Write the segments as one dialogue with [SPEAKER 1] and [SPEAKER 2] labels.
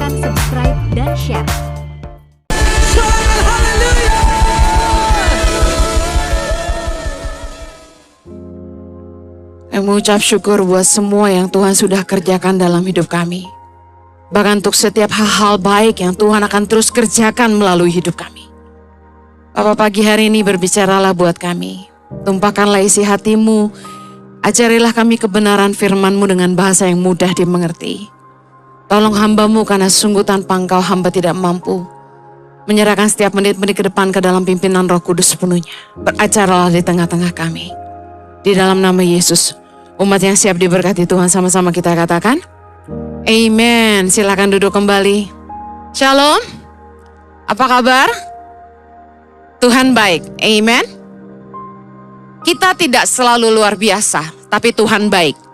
[SPEAKER 1] Silakan subscribe dan share.
[SPEAKER 2] Kami mengucap syukur buat semua yang Tuhan sudah kerjakan dalam hidup kami. Bahkan untuk setiap hal-hal baik yang Tuhan akan terus kerjakan melalui hidup kami. Bapa, pagi hari ini berbicaralah buat kami. Tumpahkanlah isi hatimu. Ajarilah kami kebenaran firman-Mu dengan bahasa yang mudah dimengerti. Tolong hamba-Mu karena sungguh tanpa Engkau hamba tidak mampu. Menyerahkan setiap menit-menit ke depan ke dalam pimpinan Roh Kudus sepenuhnya. Beracaralah di tengah-tengah kami. Di dalam nama Yesus, umat yang siap diberkati Tuhan sama-sama kita katakan, Amen. Silakan duduk kembali. Shalom. Apa kabar? Tuhan baik. Amen. Kita tidak selalu luar biasa, tapi Tuhan baik.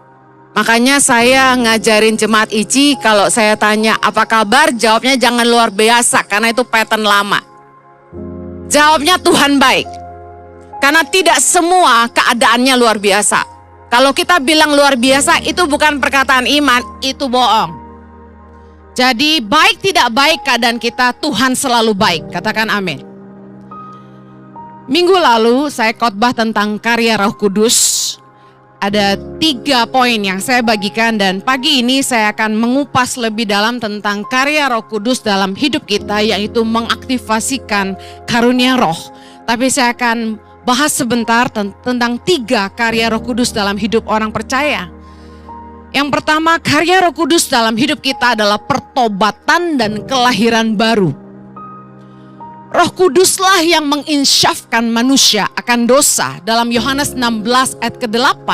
[SPEAKER 2] Makanya saya ngajarin jemaat ICI, kalau saya tanya apa kabar, jawabnya jangan luar biasa, karena itu pattern lama. Jawabnya Tuhan baik. Karena tidak semua keadaannya luar biasa. Kalau kita bilang luar biasa, itu bukan perkataan iman, itu bohong. Jadi baik tidak baik keadaan kita, Tuhan selalu baik. Katakan amin. Minggu lalu saya khotbah tentang karya Roh Kudus. Ada 3 poin yang saya bagikan dan pagi ini saya akan mengupas lebih dalam tentang karya Roh Kudus dalam hidup kita, yaitu mengaktifasikan karunia roh. Tapi saya akan bahas sebentar tentang 3 karya Roh Kudus dalam hidup orang percaya. Yang pertama, karya Roh Kudus dalam hidup kita adalah pertobatan dan kelahiran baru. Roh Kuduslah yang menginsyafkan manusia akan dosa. Dalam Yohanes 16 ayat ke-8,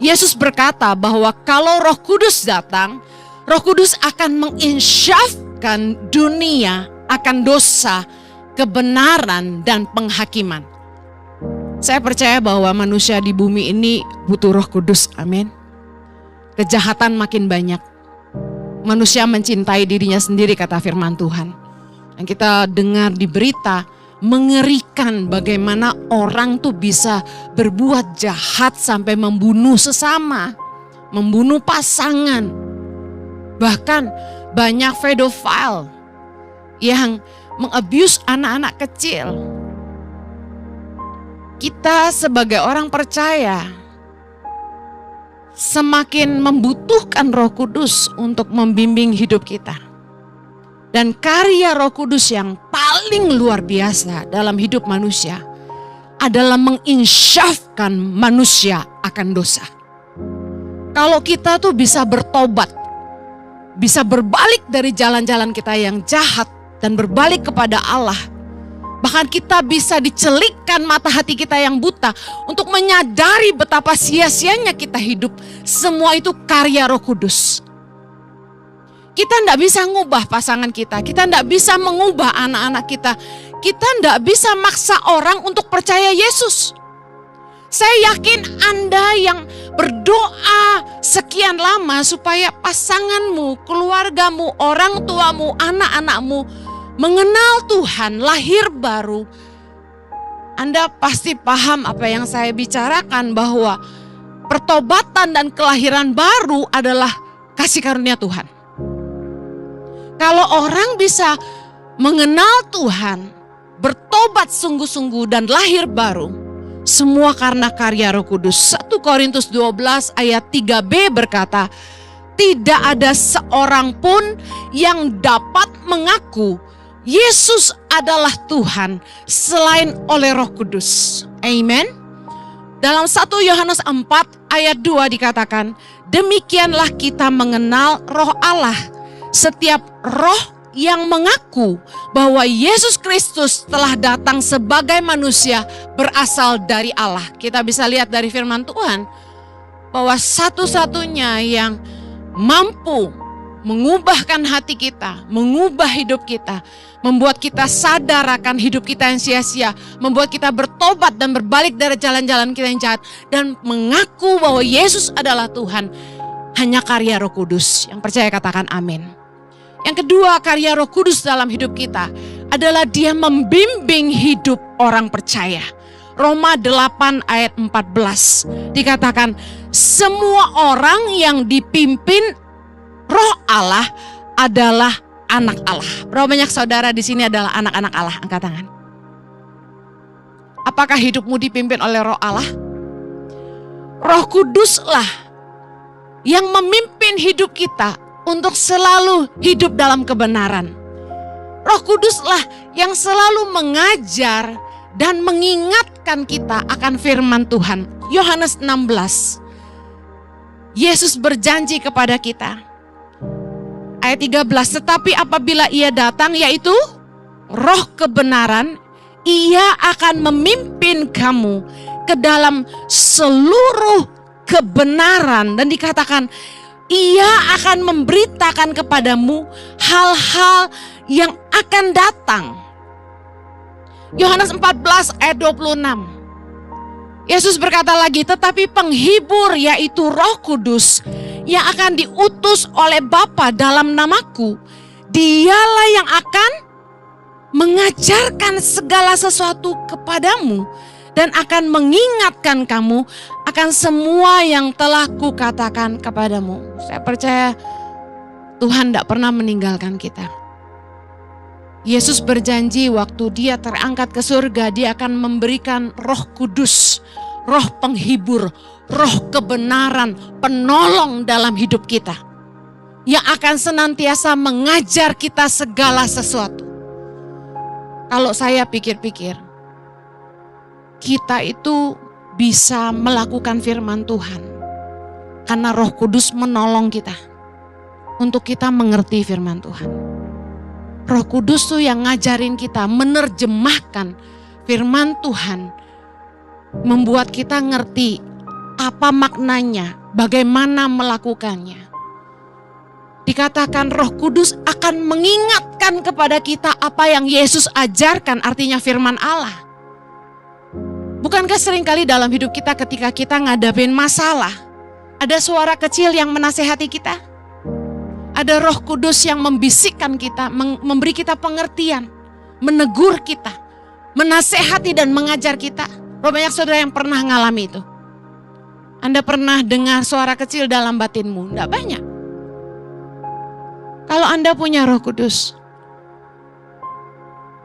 [SPEAKER 2] Yesus berkata bahwa kalau Roh Kudus datang, Roh Kudus akan menginsyafkan dunia akan dosa, kebenaran, dan penghakiman. Saya percaya bahwa manusia di bumi ini butuh Roh Kudus, amin. Kejahatan makin banyak. Manusia mencintai dirinya sendiri, kata firman Tuhan. Yang kita dengar di berita, mengerikan bagaimana orang tuh bisa berbuat jahat sampai membunuh sesama, membunuh pasangan. Bahkan banyak pedofil yang mengabuse anak-anak kecil. Kita sebagai orang percaya semakin membutuhkan Roh Kudus untuk membimbing hidup kita. Dan karya Roh Kudus yang paling luar biasa dalam hidup manusia adalah menginsyafkan manusia akan dosa. Kalau kita tuh bisa bertobat, bisa berbalik dari jalan-jalan kita yang jahat dan berbalik kepada Allah. Bahkan kita bisa dicelikkan mata hati kita yang buta untuk menyadari betapa sia-sianya kita hidup. Semua itu karya Roh Kudus. Kita tidak bisa mengubah pasangan kita tidak bisa mengubah anak-anak kita tidak bisa maksa orang untuk percaya Yesus. Saya yakin Anda yang berdoa sekian lama supaya pasanganmu, keluargamu, orang tuamu, anak-anakmu mengenal Tuhan, lahir baru. Anda pasti paham apa yang saya bicarakan, bahwa pertobatan dan kelahiran baru adalah kasih karunia Tuhan. Kalau orang bisa mengenal Tuhan, bertobat sungguh-sungguh dan lahir baru, semua karena karya Roh Kudus. 1 Korintus 12 ayat 3b berkata, tidak ada seorang pun yang dapat mengaku Yesus adalah Tuhan selain oleh Roh Kudus. Amen. Dalam 1 Yohanes 4 ayat 2 dikatakan, demikianlah kita mengenal Roh Allah. Setiap roh yang mengaku bahwa Yesus Kristus telah datang sebagai manusia berasal dari Allah. Kita bisa lihat dari firman Tuhan bahwa satu-satunya yang mampu mengubahkan hati kita, mengubah hidup kita, membuat kita sadar akan hidup kita yang sia-sia, membuat kita bertobat dan berbalik dari jalan-jalan kita yang jahat, dan mengaku bahwa Yesus adalah Tuhan, hanya karya Roh Kudus. Yang percaya katakan amin. Yang kedua, karya Roh Kudus dalam hidup kita adalah Dia membimbing hidup orang percaya. Roma 8 ayat 14 dikatakan, semua orang yang dipimpin Roh Allah adalah anak Allah. Berapa banyak saudara di sini adalah anak-anak Allah? Angkat tangan. Apakah hidupmu dipimpin oleh Roh Allah? Roh Kuduslah yang memimpin hidup kita untuk selalu hidup dalam kebenaran. Roh Kuduslah yang selalu mengajar dan mengingatkan kita akan firman Tuhan. Yohanes 16. Yesus berjanji kepada kita. Ayat 13, tetapi apabila ia datang, yaitu Roh kebenaran, ia akan memimpin kamu ke dalam seluruh kebenaran. Dan dikatakan, ia akan memberitakan kepadamu hal-hal yang akan datang. Yohanes 14 ayat 26. Yesus berkata lagi, tetapi penghibur yaitu Roh Kudus yang akan diutus oleh Bapa dalam namaku, dialah yang akan mengajarkan segala sesuatu kepadamu dan akan mengingatkan kamu akan semua yang telah kukatakan kepadamu. Saya percaya Tuhan tidak pernah meninggalkan kita. Yesus berjanji waktu dia terangkat ke surga, dia akan memberikan Roh Kudus, Roh penghibur, Roh kebenaran, penolong dalam hidup kita, yang akan senantiasa mengajar kita segala sesuatu. Kalau saya pikir-pikir, kita itu bisa melakukan firman Tuhan karena Roh Kudus menolong kita untuk kita mengerti firman Tuhan. Roh Kudus tuh yang ngajarin kita menerjemahkan firman Tuhan, membuat kita ngerti apa maknanya, bagaimana melakukannya. Dikatakan Roh Kudus akan mengingatkan kepada kita apa yang Yesus ajarkan, artinya firman Allah. Bukankah seringkali dalam hidup kita ketika kita ngadapin masalah, ada suara kecil yang menasehati kita? Ada Roh Kudus yang membisikkan kita, memberi kita pengertian, menegur kita, menasehati dan mengajar kita. Berapa banyak saudara yang pernah ngalami itu? Anda pernah dengar suara kecil dalam batinmu? Tidak banyak. Kalau Anda punya Roh Kudus,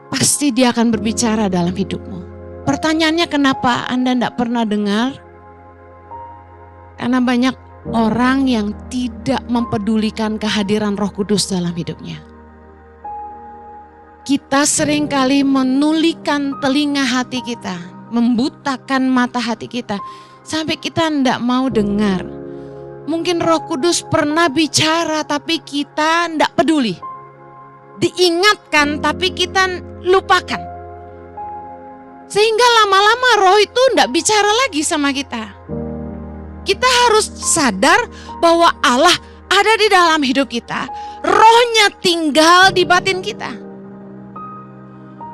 [SPEAKER 2] pasti dia akan berbicara dalam hidupmu. Pertanyaannya kenapa Anda tidak pernah dengar? Karena banyak orang yang tidak mempedulikan kehadiran Roh Kudus dalam hidupnya. Kita seringkali menulikan telinga hati kita, membutakan mata hati kita, sampai kita tidak mau dengar. Mungkin Roh Kudus pernah bicara tapi kita tidak peduli. Diingatkan tapi kita lupakan. Sehingga lama-lama Roh itu tidak bicara lagi sama kita. Kita harus sadar bahwa Allah ada di dalam hidup kita. Rohnya tinggal di batin kita.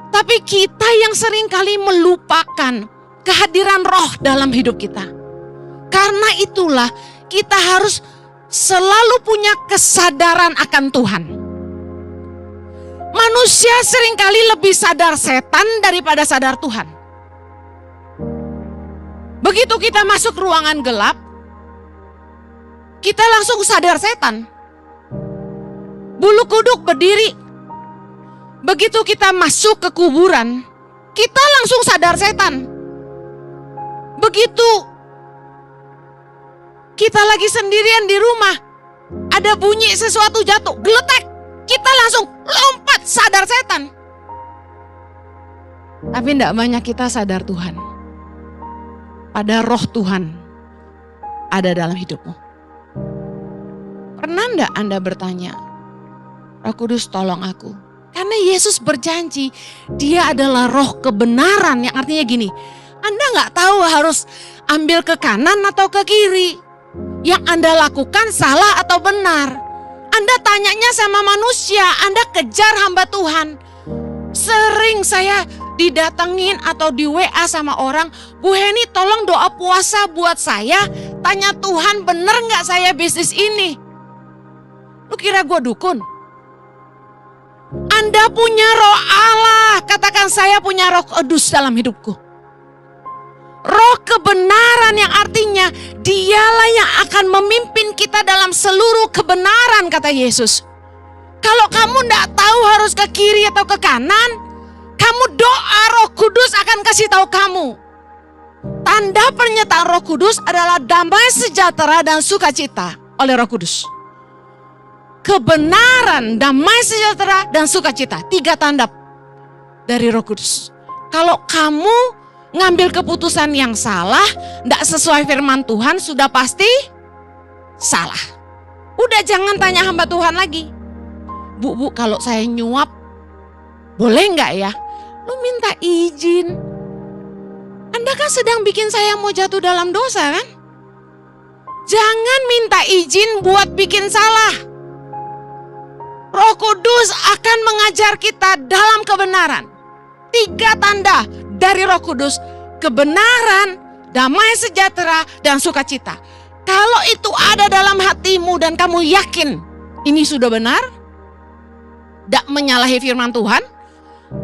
[SPEAKER 2] Tapi kita yang seringkali melupakan kehadiran Roh dalam hidup kita. Karena itulah kita harus selalu punya kesadaran akan Tuhan. Manusia seringkali lebih sadar setan daripada sadar Tuhan. Begitu kita masuk ruangan gelap, kita langsung sadar setan. Bulu kuduk berdiri. Begitu kita masuk ke kuburan, kita langsung sadar setan. Begitu kita lagi sendirian di rumah, ada bunyi sesuatu jatuh, geletek, kita langsung lompat sadar setan. Tapi tidak banyak kita sadar Tuhan. Ada Roh Tuhan ada dalam hidupmu. Pernah enggak Anda bertanya, Roh Kudus tolong aku? Karena Yesus berjanji, dia adalah Roh kebenaran, yang artinya gini, Anda enggak tahu harus ambil ke kanan atau ke kiri. Yang Anda lakukan salah atau benar. Anda tanyanya sama manusia, Anda kejar hamba Tuhan. Sering saya didatengin atau di WA sama orang, Bu Heni tolong doa puasa buat saya, tanya Tuhan bener gak saya bisnis ini. Lu kira gue dukun? Anda punya Roh Allah, katakan saya punya Roh Kudus dalam hidupku. Roh kebenaran yang artinya dialah yang akan memimpin kita dalam seluruh kebenaran, kata Yesus. Kalau kamu kamu tidak tahu harus ke kiri atau ke kanan, kamu doa, Roh Kudus akan kasih tahu kamu. Tanda penyertaan Roh Kudus adalah damai sejahtera dan sukacita oleh Roh Kudus. Kebenaran, damai sejahtera, dan sukacita. 3 tanda dari Roh Kudus. Kalau kamu ngambil keputusan yang salah, tidak sesuai firman Tuhan, sudah pasti salah. Udah jangan tanya hamba Tuhan lagi. Bu, kalau saya nyuap, boleh nggak ya? Lu minta izin. Anda kan sedang bikin saya mau jatuh dalam dosa kan? Jangan minta izin buat bikin salah. Roh Kudus akan mengajar kita dalam kebenaran. 3 tanda dari Roh Kudus: kebenaran, damai sejahtera, dan sukacita. Kalau itu ada dalam hatimu dan kamu yakin ini sudah benar, tidak menyalahi firman Tuhan,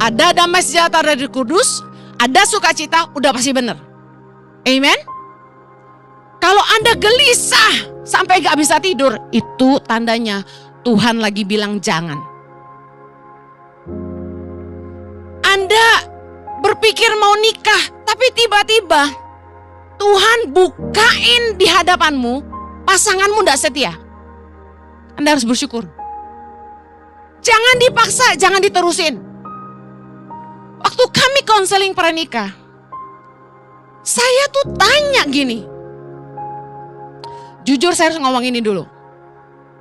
[SPEAKER 2] ada damai sejahtera dari Kudus, ada sukacita, udah pasti benar. Amen. Kalau Anda gelisah sampai gak bisa tidur, itu tandanya Tuhan lagi bilang jangan. Anda berpikir mau nikah, tapi tiba-tiba Tuhan bukain di hadapanmu, pasanganmu tidak setia. Anda harus bersyukur. Jangan dipaksa, jangan diterusin. Waktu kami konseling pranikah, saya tuh tanya gini. Jujur saya harus ngomong ini dulu.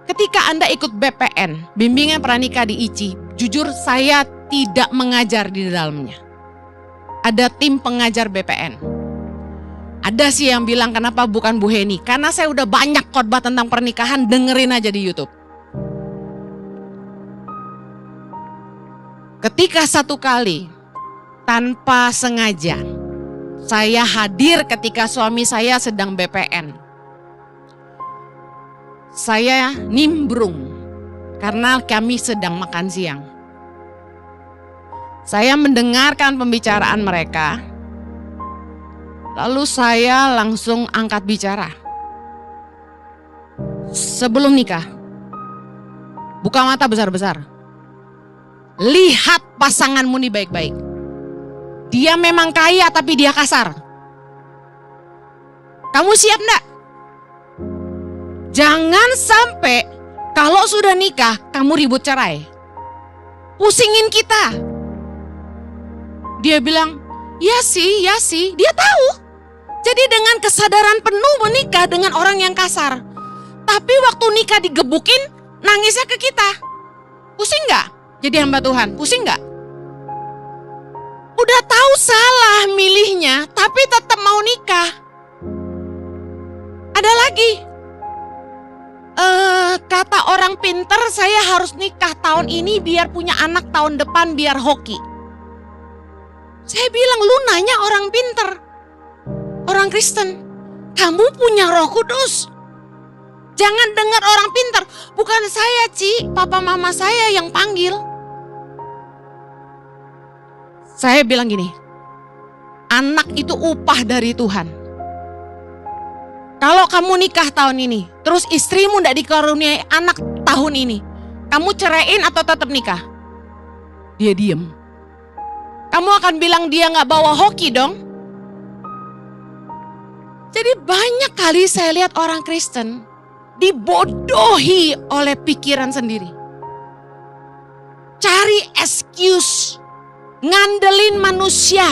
[SPEAKER 2] Ketika Anda ikut BPN, bimbingan pranikah di ICI, jujur saya tidak mengajar di dalamnya. Ada tim pengajar BPN. Ada sih yang bilang kenapa bukan Bu Heni? Karena saya udah banyak khotbah tentang pernikahan, dengerin aja di YouTube. Ketika satu kali tanpa sengaja saya hadir ketika suami saya sedang BPN. Saya nimbrung karena kami sedang makan siang. Saya mendengarkan pembicaraan mereka. Lalu saya langsung angkat bicara. Sebelum nikah, buka mata besar-besar. Lihat pasanganmu nih baik-baik. Dia memang kaya tapi dia kasar. Kamu siap enggak? Jangan sampai kalau sudah nikah kamu ribut cerai. Pusingin kita. Dia bilang, ya sih. Dia tahu. Jadi dengan kesadaran penuh menikah dengan orang yang kasar. Tapi waktu nikah digebukin, nangisnya ke kita. Pusing gak? Jadi hamba Tuhan, pusing gak? Udah tahu salah milihnya, tapi tetap mau nikah. Ada lagi. Kata orang pinter, saya harus nikah tahun ini biar punya anak tahun depan biar hoki. Saya bilang, lu nanya orang pinter, orang Kristen, kamu punya Roh Kudus. Jangan dengar orang pinter. Bukan saya, Ci, papa mama saya yang panggil. Saya bilang gini, anak itu upah dari Tuhan. Kalau kamu nikah tahun ini, terus istrimu tidak dikaruniai anak tahun ini, kamu ceraiin atau tetap nikah? Dia diem. Kamu akan bilang dia gak bawa hoki dong? Jadi banyak kali saya lihat orang Kristen dibodohi oleh pikiran sendiri. Cari excuse, ngandelin manusia.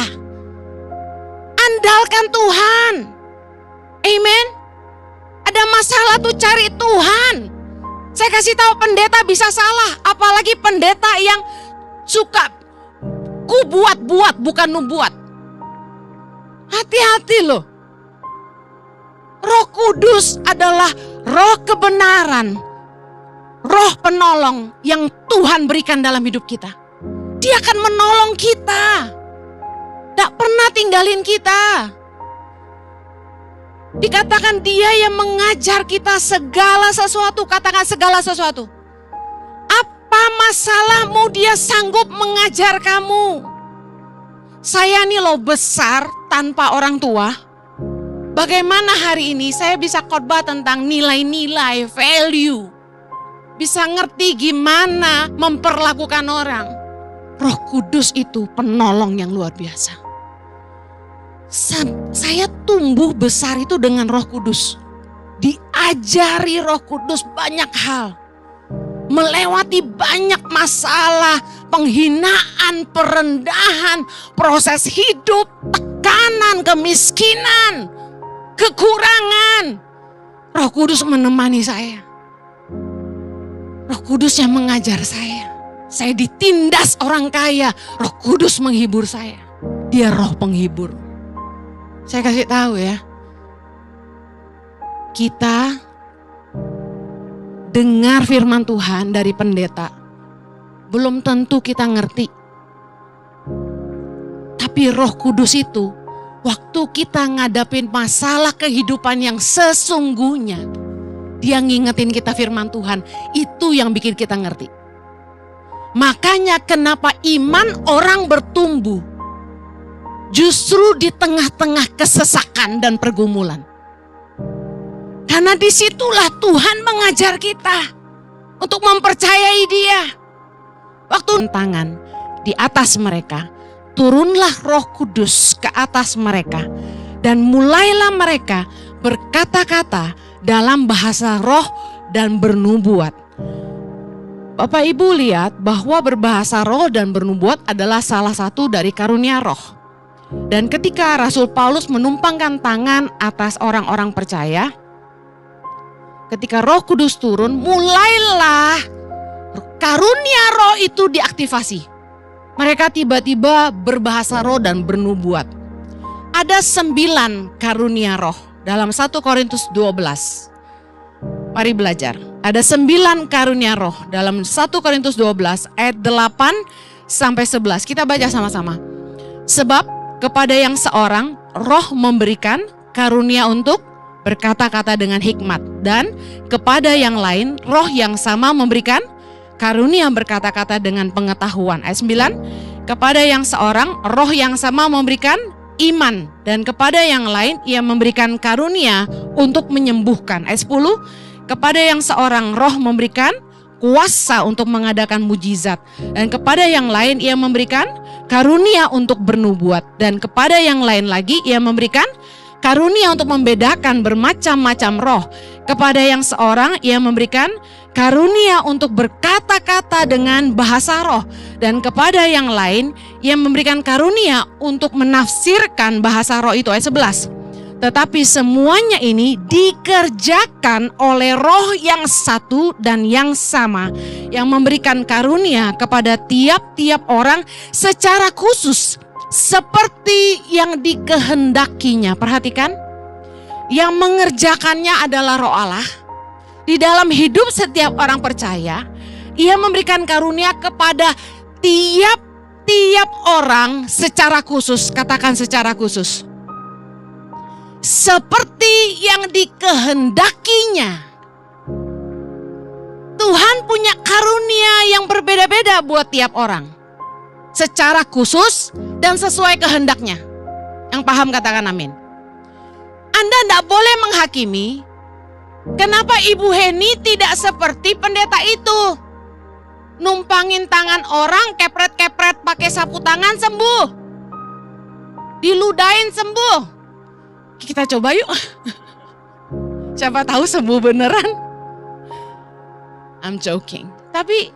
[SPEAKER 2] Andalkan Tuhan. Amen. Ada masalah tuh cari Tuhan. Saya kasih tahu pendeta bisa salah, apalagi pendeta yang suka ku buat-buat bukan nubuat. Hati-hati loh. Roh Kudus adalah roh kebenaran, roh penolong yang Tuhan berikan dalam hidup kita. Dia akan menolong kita, tak pernah tinggalin kita. Dikatakan dia yang mengajar kita segala sesuatu, katakan segala sesuatu. Apa masalahmu, dia sanggup mengajar kamu. Saya nih loh besar tanpa orang tua. Bagaimana hari ini saya bisa khotbah tentang nilai-nilai, value. bisa ngerti gimana memperlakukan orang. Roh Kudus itu penolong yang luar biasa. Saya tumbuh besar itu dengan Roh Kudus. Diajari Roh Kudus banyak hal. Melewati banyak masalah, penghinaan, perendahan, proses hidup, tekanan, kemiskinan, kekurangan. Roh Kudus menemani saya. Roh Kudus yang mengajar saya. Saya ditindas orang kaya, Roh Kudus menghibur saya. Dia roh penghibur. Saya kasih tahu ya. Kita dengar firman Tuhan dari pendeta. Belum tentu kita ngerti. Tapi Roh Kudus itu, waktu kita ngadapin masalah kehidupan yang sesungguhnya, dia ngingetin kita firman Tuhan, itu yang bikin kita ngerti. Makanya kenapa iman orang bertumbuh justru di tengah-tengah kesesakan dan pergumulan. Karena disitulah Tuhan mengajar kita untuk mempercayai Dia. Waktu tangan di atas mereka, turunlah Roh Kudus ke atas mereka, dan mulailah mereka berkata-kata dalam bahasa roh dan bernubuat. Bapak Ibu lihat bahwa berbahasa roh dan bernubuat adalah salah satu dari karunia roh. Dan ketika Rasul Paulus menumpangkan tangan atas orang-orang percaya, ketika Roh Kudus turun, mulailah karunia roh itu diaktifasi. Mereka tiba-tiba berbahasa roh dan bernubuat. Ada 9 karunia roh dalam 1 Korintus 12. Mari belajar. Ada 9 karunia roh dalam 1 Korintus 12 ayat 8 sampai 11. Kita baca sama-sama. Sebab kepada yang seorang roh memberikan karunia untuk berkata-kata dengan hikmat, dan kepada yang lain roh yang sama memberikan karunia berkata-kata dengan pengetahuan. Ayat 9, kepada yang seorang roh yang sama memberikan iman, dan kepada yang lain ia memberikan karunia untuk menyembuhkan. Ayat 10, kepada yang seorang roh memberikan kuasa untuk mengadakan mujizat, dan kepada yang lain ia memberikan karunia untuk bernubuat, dan kepada yang lain lagi ia memberikan karunia untuk membedakan bermacam-macam roh. Kepada yang seorang ia memberikan karunia untuk berkata-kata dengan bahasa roh, dan kepada yang lain ia memberikan karunia untuk menafsirkan bahasa roh itu. Ayat 11. Tetapi semuanya ini dikerjakan oleh roh yang satu dan yang sama, yang memberikan karunia kepada tiap-tiap orang secara khusus seperti yang dikehendakinya. Perhatikan, yang mengerjakannya adalah Roh Allah. Di dalam hidup setiap orang percaya, Ia memberikan karunia kepada tiap-tiap orang secara khusus. Katakan secara khusus. Seperti yang dikehendakinya. Tuhan punya karunia yang berbeda-beda buat tiap orang, secara khusus dan sesuai kehendaknya. Yang paham katakan amin. Anda tidak boleh menghakimi. Kenapa Ibu Heni tidak seperti pendeta itu? Numpangin tangan orang, kepret-kepret pakai sapu tangan sembuh. Diludahin sembuh. Kita coba yuk. Siapa tahu sembuh beneran. I'm joking. Tapi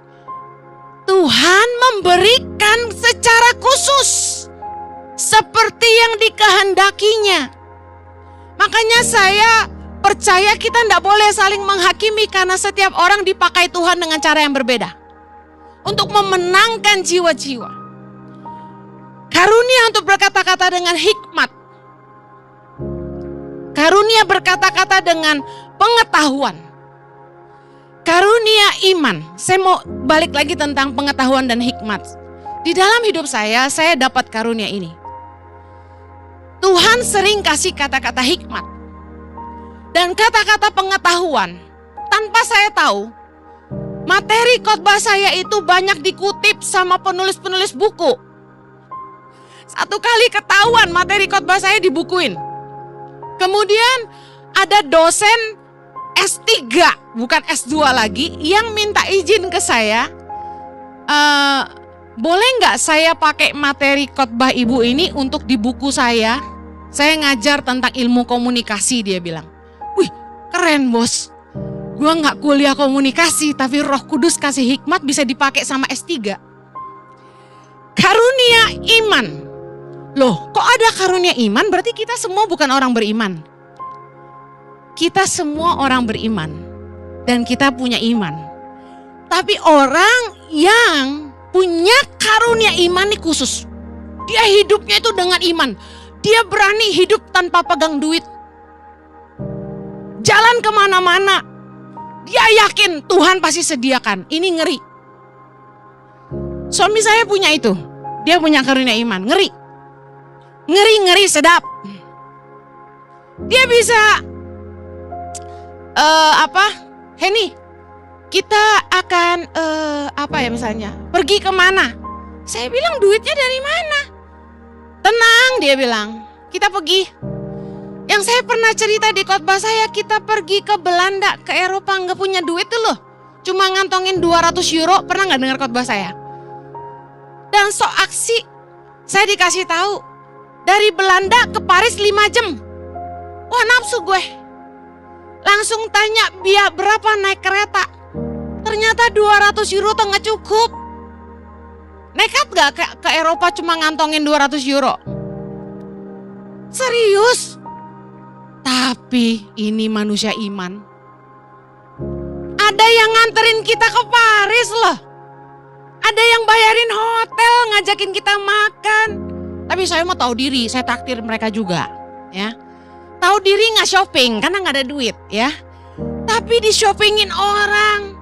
[SPEAKER 2] Tuhan memberikan secara khusus seperti yang dikehendakinya. Makanya saya percaya kita tidak boleh saling menghakimi, karena setiap orang dipakai Tuhan dengan cara yang berbeda untuk memenangkan jiwa-jiwa. Karunia untuk berkata-kata dengan hikmat, karunia berkata-kata dengan pengetahuan, karunia iman. Saya mau balik lagi tentang pengetahuan dan hikmat. Di dalam hidup saya dapat karunia ini. Tuhan sering kasih kata-kata hikmat dan kata-kata pengetahuan. Tanpa saya tahu, materi khotbah saya itu banyak dikutip sama penulis-penulis buku. Satu kali ketahuan materi khotbah saya dibukuin. Kemudian ada dosen S3 bukan S2 lagi, yang minta izin ke saya, boleh nggak saya pakai materi khotbah ibu ini untuk di buku saya? Saya ngajar tentang ilmu komunikasi, dia bilang. Wih, keren bos. Gua nggak kuliah komunikasi, tapi Roh Kudus kasih hikmat bisa dipakai sama S3. Karunia iman. Loh, kok ada karunia iman? Berarti kita semua bukan orang beriman. Kita semua orang beriman. Dan kita punya iman. Tapi orang yang punya karunia iman ini khusus. Dia hidupnya itu dengan iman. Dia berani hidup tanpa pegang duit. Jalan kemana-mana. Dia yakin Tuhan pasti sediakan. Ini ngeri. Suami saya punya itu. Dia punya karunia iman. Ngeri. Ngeri sedap. Dia bisa Henny, kita akan misalnya pergi kemana? Saya bilang duitnya dari mana? Tenang, dia bilang, kita pergi. Yang saya pernah cerita di khotbah saya, kita pergi ke Belanda, ke Eropa, nggak punya duit tuh loh. Cuma ngantongin 200 euro, pernah nggak dengar khotbah saya? Dan sok aksi, saya dikasih tahu, dari Belanda ke Paris 5 jam. Wah, nafsu gue. Langsung tanya biaya berapa naik kereta. Ternyata 200 euro tuh nggak cukup. Nekat gak ke Eropa cuma ngantongin 200 euro? Serius? Tapi ini manusia iman. Ada yang nganterin kita ke Paris loh. Ada yang bayarin hotel, ngajakin kita makan. Tapi saya mau tahu diri, saya traktir mereka juga. Ya, tahu diri nggak shopping karena nggak ada duit ya. Tapi di shoppingin orang.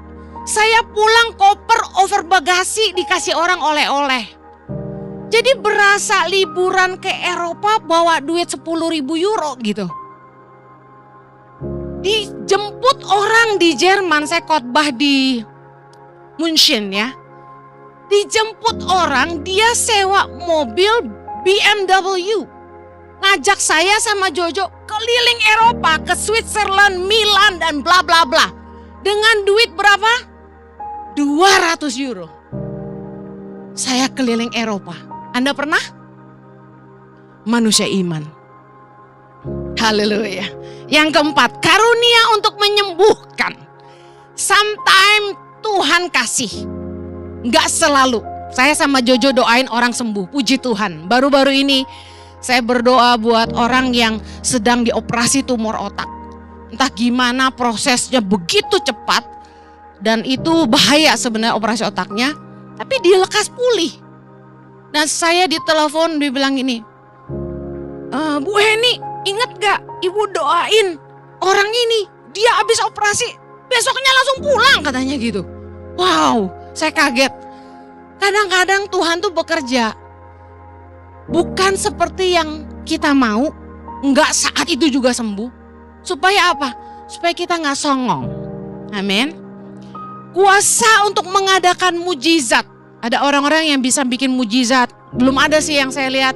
[SPEAKER 2] Saya pulang koper over bagasi dikasih orang oleh-oleh. Jadi berasa liburan ke Eropa bawa duit 10.000 euro gitu. Dijemput orang di Jerman, saya khotbah di München ya. Dijemput orang, dia sewa mobil BMW. Ngajak saya sama Jojo keliling Eropa, ke Switzerland, Milan dan bla bla bla. Dengan duit berapa? 200 euro. Saya keliling Eropa. Anda pernah? Manusia iman. Haleluya. Yang keempat, karunia untuk menyembuhkan. Sometimes Tuhan kasih. Enggak selalu. Saya sama Jojo doain orang sembuh. Puji Tuhan. Baru-baru ini saya berdoa buat orang yang sedang dioperasi tumor otak. Entah gimana prosesnya begitu cepat. Dan itu bahaya sebenarnya operasi otaknya. Tapi dia lekas pulih. Nah saya ditelepon, dia bilang gini. Bu Henny, ingat gak ibu doain orang ini. Dia habis operasi, besoknya langsung pulang katanya gitu. Wow, saya kaget. Kadang-kadang Tuhan tuh bekerja. Bukan seperti yang kita mau. Enggak saat itu juga sembuh. Supaya apa? Supaya kita gak songong. Amin. Kuasa untuk mengadakan mujizat. Ada orang-orang yang bisa bikin mujizat. Belum ada sih yang saya lihat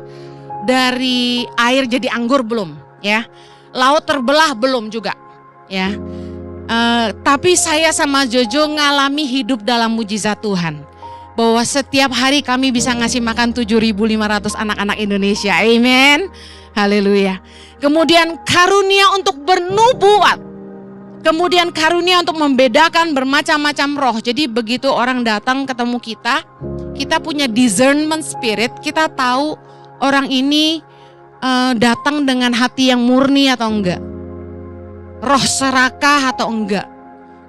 [SPEAKER 2] dari air jadi anggur belum, ya. Laut terbelah belum juga, ya. Tapi saya sama Jojo ngalami hidup dalam mujizat Tuhan. Bahwa setiap hari kami bisa ngasih makan 7.500 anak-anak Indonesia. Amin. Haleluya. Kemudian karunia untuk bernubuat. Kemudian karunia untuk membedakan bermacam-macam roh. Jadi begitu orang datang ketemu kita punya discernment spirit. Kita tahu orang ini datang dengan hati yang murni atau enggak. Roh serakah atau enggak.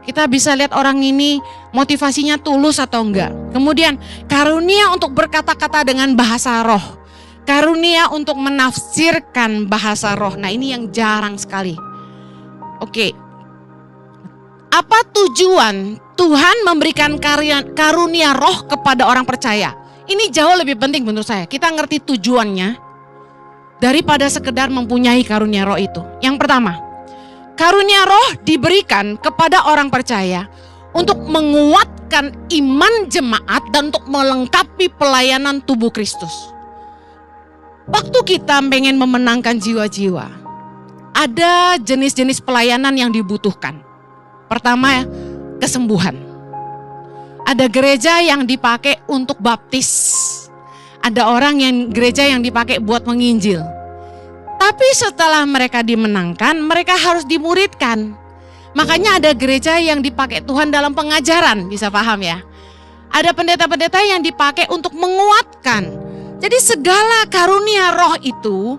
[SPEAKER 2] Kita bisa lihat orang ini motivasinya tulus atau enggak. Kemudian karunia untuk berkata-kata dengan bahasa roh. Karunia untuk menafsirkan bahasa roh. Nah ini yang jarang sekali. Oke. Apa tujuan Tuhan memberikan karunia roh kepada orang percaya? Ini jauh lebih penting menurut saya. Kita ngerti tujuannya daripada sekedar mempunyai karunia roh itu. Yang pertama, karunia roh diberikan kepada orang percaya untuk menguatkan iman jemaat dan untuk melengkapi pelayanan tubuh Kristus. Waktu kita pengen memenangkan jiwa-jiwa, ada jenis-jenis pelayanan yang dibutuhkan. Pertama, kesembuhan. Ada gereja yang dipakai untuk baptis. Ada orang yang gereja yang dipakai buat menginjil. Tapi setelah mereka dimenangkan, mereka harus dimuridkan. Makanya ada gereja yang dipakai Tuhan dalam pengajaran, bisa paham ya? Ada pendeta-pendeta yang dipakai untuk menguatkan. Jadi segala karunia roh itu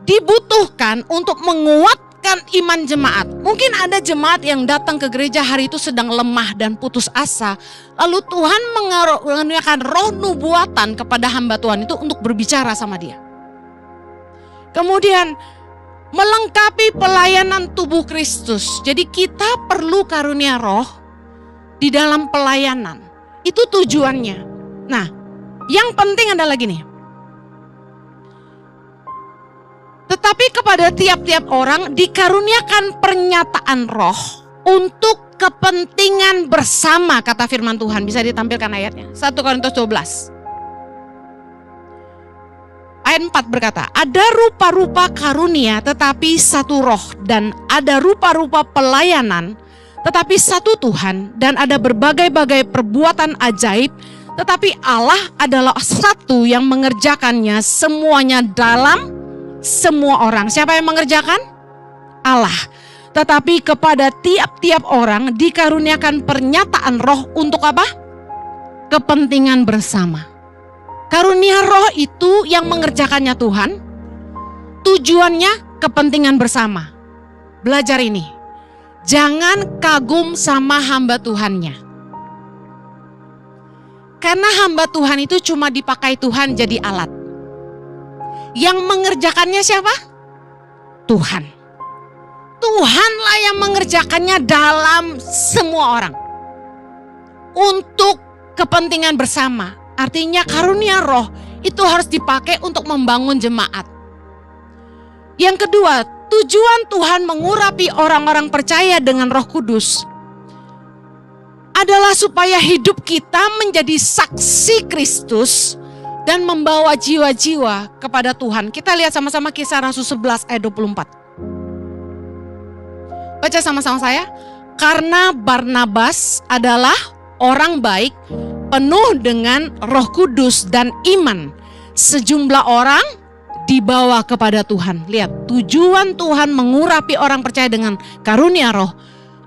[SPEAKER 2] dibutuhkan untuk menguatkan iman jemaat. Mungkin ada jemaat yang datang ke gereja hari itu sedang lemah dan putus asa. Lalu Tuhan mengaruniakan roh nubuatan kepada hamba Tuhan itu untuk berbicara sama dia. Kemudian melengkapi pelayanan tubuh Kristus. Jadi kita perlu karunia roh di dalam pelayanan. Itu tujuannya. Nah, yang penting adalah gini. Tetapi kepada tiap-tiap orang dikaruniakan pernyataan roh untuk kepentingan bersama, kata firman Tuhan. Bisa ditampilkan ayatnya. 1 Korintus 12. Ayat 4 berkata, ada rupa-rupa karunia tetapi satu roh, dan ada rupa-rupa pelayanan tetapi satu Tuhan, dan ada berbagai-bagai perbuatan ajaib, tetapi Allah adalah satu yang mengerjakannya semuanya dalam semua orang. Siapa yang mengerjakan? Allah. Tetapi kepada tiap-tiap orang dikaruniakan pernyataan roh untuk apa? Kepentingan bersama. Karunia roh itu yang mengerjakannya Tuhan. Tujuannya kepentingan bersama. Belajar ini. Jangan kagum sama hamba Tuhannya. Karena hamba Tuhan itu cuma dipakai Tuhan jadi alat. Yang mengerjakannya siapa? Tuhan. Tuhanlah yang mengerjakannya dalam semua orang. Untuk kepentingan bersama. Artinya karunia roh itu harus dipakai untuk membangun jemaat. Yang kedua, tujuan Tuhan mengurapi orang-orang percaya dengan Roh Kudus adalah supaya hidup kita menjadi saksi Kristus dan membawa jiwa-jiwa kepada Tuhan. Kita lihat sama-sama Kisah Rasul 11 ayat 24. Baca sama-sama saya. Karena Barnabas adalah orang baik, penuh dengan Roh Kudus dan iman, sejumlah orang dibawa kepada Tuhan. Lihat, tujuan Tuhan mengurapi orang percaya dengan karunia roh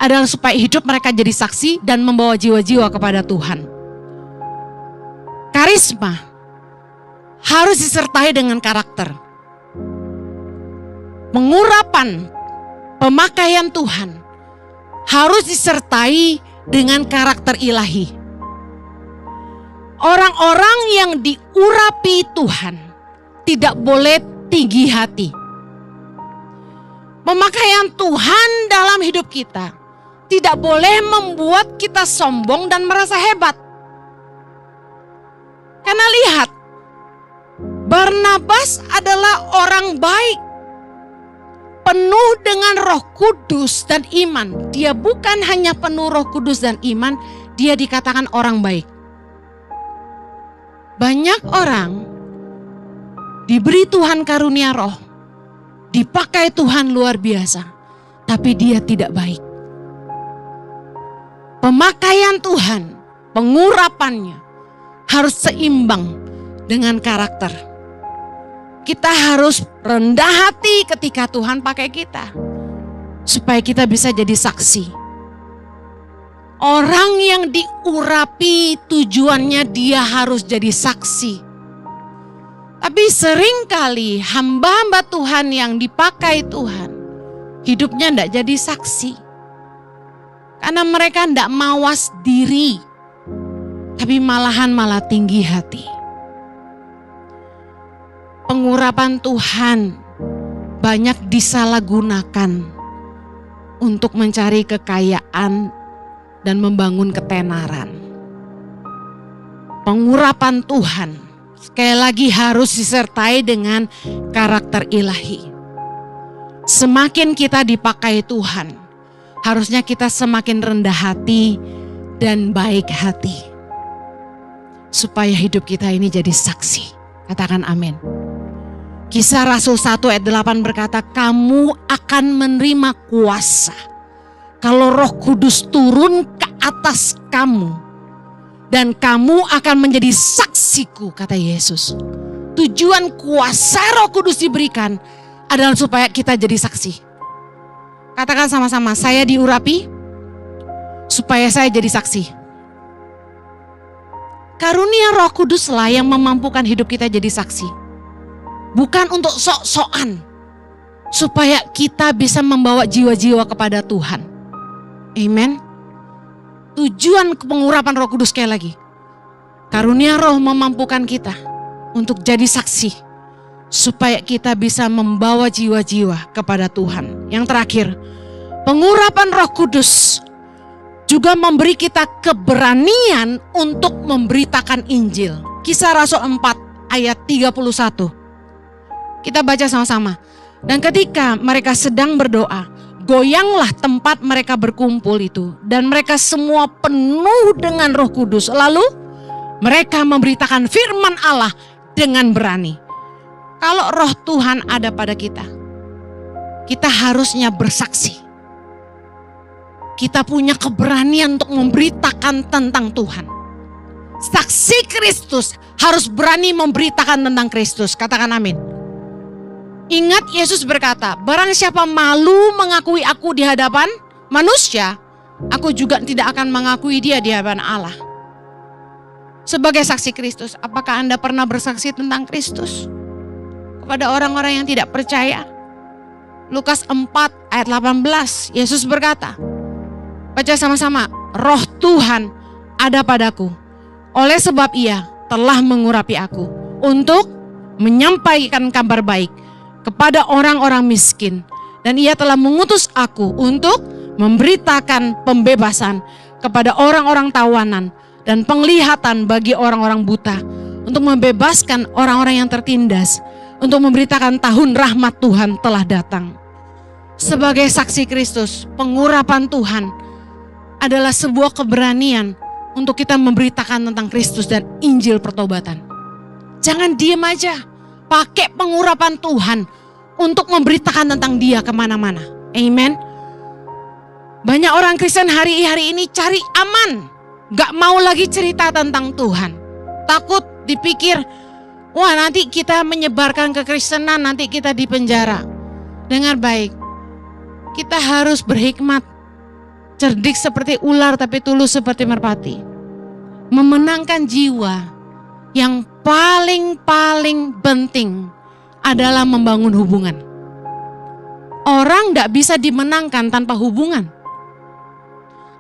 [SPEAKER 2] adalah supaya hidup mereka jadi saksi dan membawa jiwa-jiwa kepada Tuhan. Karisma harus disertai dengan karakter. Pengurapan, pemakaian Tuhan harus disertai dengan karakter ilahi. Orang-orang yang diurapi Tuhan tidak boleh tinggi hati. Pemakaian Tuhan dalam hidup kita tidak boleh membuat kita sombong dan merasa hebat. Karena lihat, Barnabas adalah orang baik, penuh dengan Roh Kudus dan iman. Dia bukan hanya penuh Roh Kudus dan iman, dia dikatakan orang baik. Banyak orang diberi Tuhan karunia roh, dipakai Tuhan luar biasa, tapi dia tidak baik. Pemakaian Tuhan, pengurapannya harus seimbang dengan karakter. Kita harus rendah hati ketika Tuhan pakai kita, supaya kita bisa jadi saksi. Orang yang diurapi tujuannya dia harus jadi saksi. Tapi seringkali hamba-hamba Tuhan yang dipakai Tuhan, hidupnya tidak jadi saksi. Karena mereka tidak mawas diri, tapi malah tinggi hati. Pengurapan Tuhan banyak disalahgunakan untuk mencari kekayaan dan membangun ketenaran. Pengurapan Tuhan sekali lagi harus disertai dengan karakter ilahi. Semakin kita dipakai Tuhan, harusnya kita semakin rendah hati dan baik hati. Supaya hidup kita ini jadi saksi. Katakan amin. Kisah Rasul 1 ayat 8 berkata, kamu akan menerima kuasa kalau Roh Kudus turun ke atas kamu dan kamu akan menjadi saksiku, kata Yesus. Tujuan kuasa Roh Kudus diberikan adalah supaya kita jadi saksi. Katakan sama-sama, saya diurapi supaya saya jadi saksi. Karunia Roh Kuduslah yang memampukan hidup kita jadi saksi. Bukan untuk sok-sokan, supaya kita bisa membawa jiwa-jiwa kepada Tuhan. Amen. Tujuan pengurapan Roh Kudus sekali lagi, karunia Roh memampukan kita untuk jadi saksi, supaya kita bisa membawa jiwa-jiwa kepada Tuhan. Yang terakhir, pengurapan Roh Kudus juga memberi kita keberanian untuk memberitakan Injil. Kisah Rasul 4 ayat 31. Kita baca sama-sama. Dan ketika mereka sedang berdoa, goyanglah tempat mereka berkumpul itu, dan mereka semua penuh dengan Roh Kudus. Lalu mereka memberitakan firman Allah dengan berani. Kalau Roh Tuhan ada pada kita, kita harusnya bersaksi. Kita punya keberanian untuk memberitakan tentang Tuhan. Saksi Kristus harus berani memberitakan tentang Kristus. Katakan amin. Ingat, Yesus berkata, barang siapa malu mengakui aku di hadapan manusia, aku juga tidak akan mengakui dia di hadapan Allah. Sebagai saksi Kristus, apakah Anda pernah bersaksi tentang Kristus kepada orang-orang yang tidak percaya? Lukas 4 ayat 18, Yesus berkata, baca sama-sama, Roh Tuhan ada padaku, oleh sebab Ia telah mengurapi aku untuk menyampaikan kabar baik kepada orang-orang miskin, dan Ia telah mengutus aku untuk memberitakan pembebasan kepada orang-orang tawanan dan penglihatan bagi orang-orang buta, untuk membebaskan orang-orang yang tertindas, untuk memberitakan tahun rahmat Tuhan telah datang. Sebagai saksi Kristus, pengurapan Tuhan adalah sebuah keberanian untuk kita memberitakan tentang Kristus dan Injil pertobatan. Jangan diem aja. Pakai pengurapan Tuhan untuk memberitakan tentang Dia kemana-mana. Amen. Banyak orang Kristen hari-hari ini cari aman. Gak mau lagi cerita tentang Tuhan. Takut dipikir, wah nanti kita menyebarkan kekristenan, nanti kita dipenjara. Dengar baik, kita harus berhikmat. Cerdik seperti ular tapi tulus seperti merpati. Memenangkan jiwa. Yang paling penting adalah membangun hubungan. Orang tidak bisa dimenangkan tanpa hubungan.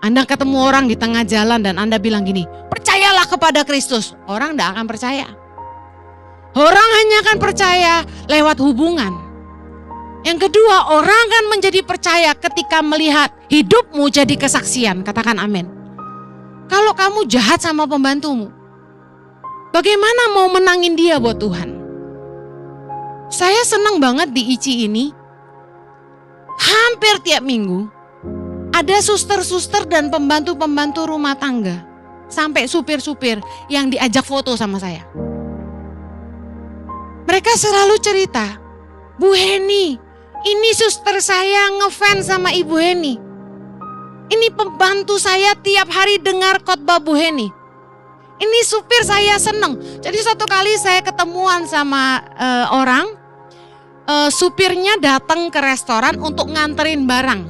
[SPEAKER 2] Anda ketemu orang di tengah jalan dan Anda bilang gini, percayalah kepada Kristus. Orang tidak akan percaya. Orang hanya akan percaya lewat hubungan. Yang kedua, orang akan menjadi percaya ketika melihat hidupmu jadi kesaksian. Katakan amin. Kalau kamu jahat sama pembantumu, bagaimana mau menangin dia buat Tuhan? Saya senang banget di ICI ini. Hampir tiap minggu ada suster-suster dan pembantu-pembantu rumah tangga, sampai supir-supir yang diajak foto sama saya. Mereka selalu cerita, Bu Heni, ini suster saya ngefans sama Ibu Heni. Ini pembantu saya tiap hari dengar khotbah Bu Heni. Ini supir saya seneng. Jadi satu kali saya ketemuan sama orang, supirnya datang ke restoran untuk nganterin barang.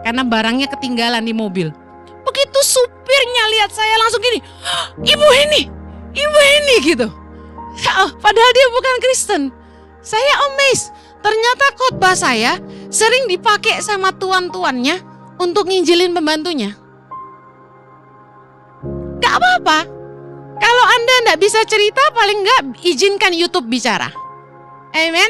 [SPEAKER 2] Karena barangnya ketinggalan di mobil. Begitu supirnya lihat saya langsung gini, Ibu Heni gitu. Padahal dia bukan Kristen. Saya amazed. Ternyata khotbah saya sering dipakai sama tuan-tuannya untuk nginjilin pembantunya. Gak apa-apa. Kalau Anda tidak bisa cerita, paling enggak izinkan YouTube bicara. Amen.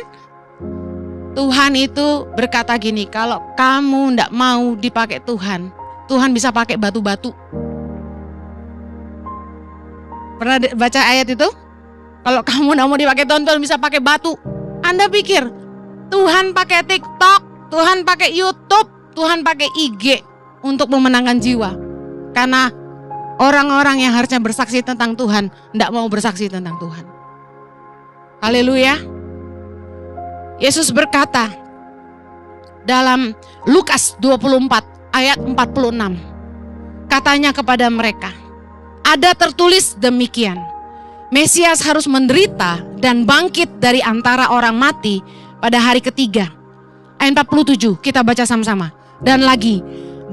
[SPEAKER 2] Tuhan itu berkata gini, kalau kamu tidak mau dipakai Tuhan, Tuhan bisa pakai batu-batu. Pernah baca ayat itu? Kalau kamu tidak mau dipakai Tuhan bisa pakai batu. Anda pikir Tuhan pakai TikTok, Tuhan pakai YouTube, Tuhan pakai IG untuk memenangkan jiwa. Karena orang-orang yang harusnya bersaksi tentang Tuhan tidak mau bersaksi tentang Tuhan. Haleluya. Yesus berkata dalam Lukas 24 ayat 46. Katanya kepada mereka, ada tertulis demikian, Mesias harus menderita dan bangkit dari antara orang mati pada hari ketiga. Ayat 47, kita baca sama-sama. Dan lagi,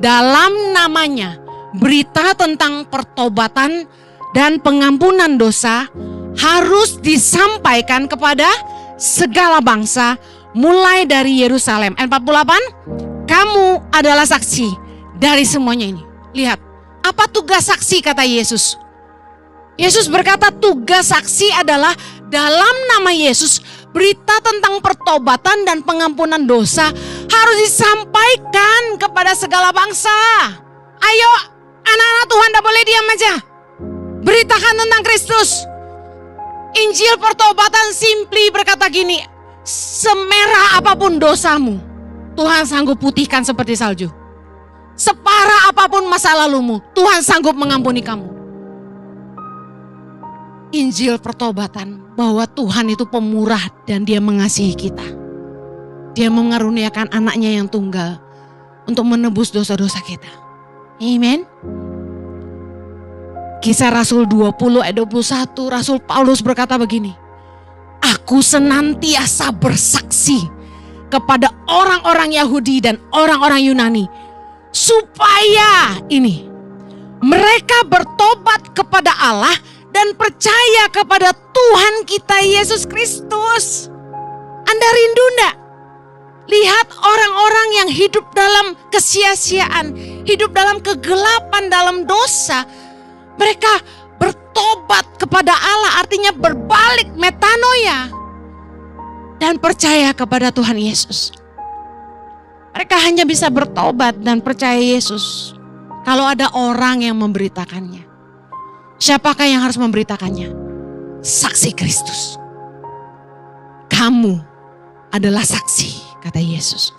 [SPEAKER 2] dalam namanya berita tentang pertobatan dan pengampunan dosa harus disampaikan kepada segala bangsa mulai dari Yerusalem. Ayat 48, kamu adalah saksi dari semuanya ini. Lihat, apa tugas saksi kata Yesus? Yesus berkata tugas saksi adalah dalam nama Yesus berita tentang pertobatan dan pengampunan dosa harus disampaikan kepada segala bangsa. Ayo anak-anak Tuhan, tidak boleh diam aja. Beritakan tentang Kristus. Injil pertobatan simply berkata gini, semerah apapun dosamu, Tuhan sanggup putihkan seperti salju. Separah apapun masa lalumu, Tuhan sanggup mengampuni kamu. Injil pertobatan bahwa Tuhan itu pemurah dan Dia mengasihi kita. Dia mengaruniakan anaknya yang tunggal untuk menebus dosa-dosa kita. Amen. Kisah Rasul 20 ayat 21, Rasul Paulus berkata begini, aku senantiasa bersaksi kepada orang-orang Yahudi dan orang-orang Yunani supaya ini mereka bertobat kepada Allah dan percaya kepada Tuhan kita Yesus Kristus. Anda rindu enggak? Lihat orang-orang yang hidup dalam kesia-siaan, hidup dalam kegelapan, dalam dosa. Mereka bertobat kepada Allah, artinya berbalik, metanoia. Dan percaya kepada Tuhan Yesus. Mereka hanya bisa bertobat dan percaya Yesus kalau ada orang yang memberitakannya. Siapakah yang harus memberitakannya? Saksi Kristus. Kamu adalah saksi, kata Yesus.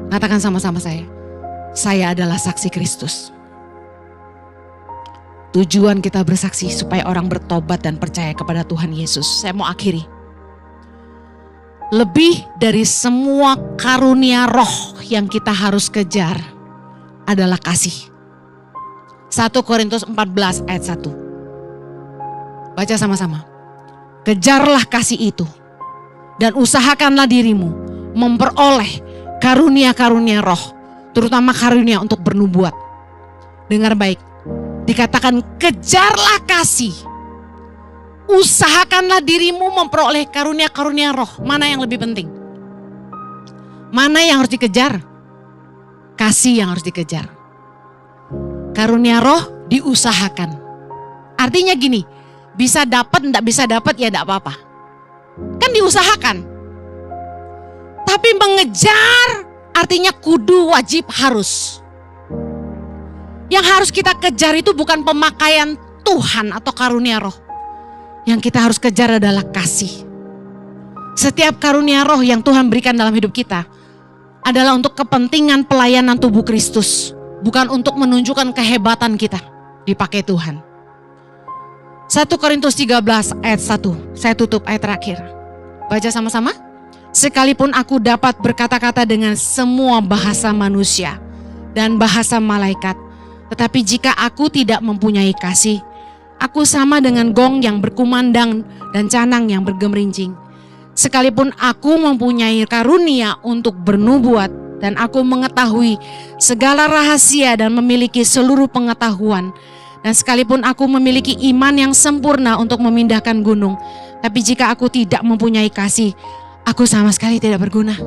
[SPEAKER 2] Katakan sama-sama saya adalah saksi Kristus. Tujuan kita bersaksi supaya orang bertobat dan percaya kepada Tuhan Yesus. Saya mau akhiri. Lebih dari semua karunia roh yang kita harus kejar adalah kasih. 1 Korintus 14 ayat 1. Baca sama-sama. Kejarlah kasih itu dan usahakanlah dirimu memperoleh karunia-karunia roh, terutama karunia untuk bernubuat. Dengar baik, dikatakan kejarlah kasih. Usahakanlah dirimu memperoleh karunia-karunia roh. Mana yang lebih penting? Mana yang harus dikejar? Kasih yang harus dikejar. Karunia roh diusahakan. Artinya gini, bisa dapat, enggak bisa dapat ya enggak apa-apa. Kan diusahakan. Tapi mengejar artinya kudu, wajib, harus. Yang harus kita kejar itu bukan pemakaian Tuhan atau karunia roh. Yang kita harus kejar adalah kasih. Setiap karunia roh yang Tuhan berikan dalam hidup kita adalah untuk kepentingan pelayanan tubuh Kristus. Bukan untuk menunjukkan kehebatan kita dipakai Tuhan. 1 Korintus 13 ayat 1. Saya tutup ayat terakhir. Baca sama-sama. Sekalipun aku dapat berkata-kata dengan semua bahasa manusia dan bahasa malaikat, tetapi jika aku tidak mempunyai kasih, aku sama dengan gong yang berkumandang dan canang yang bergemerincing. Sekalipun aku mempunyai karunia untuk bernubuat dan aku mengetahui segala rahasia dan memiliki seluruh pengetahuan, dan sekalipun aku memiliki iman yang sempurna untuk memindahkan gunung, tapi jika aku tidak mempunyai kasih, aku sama sekali tidak berguna.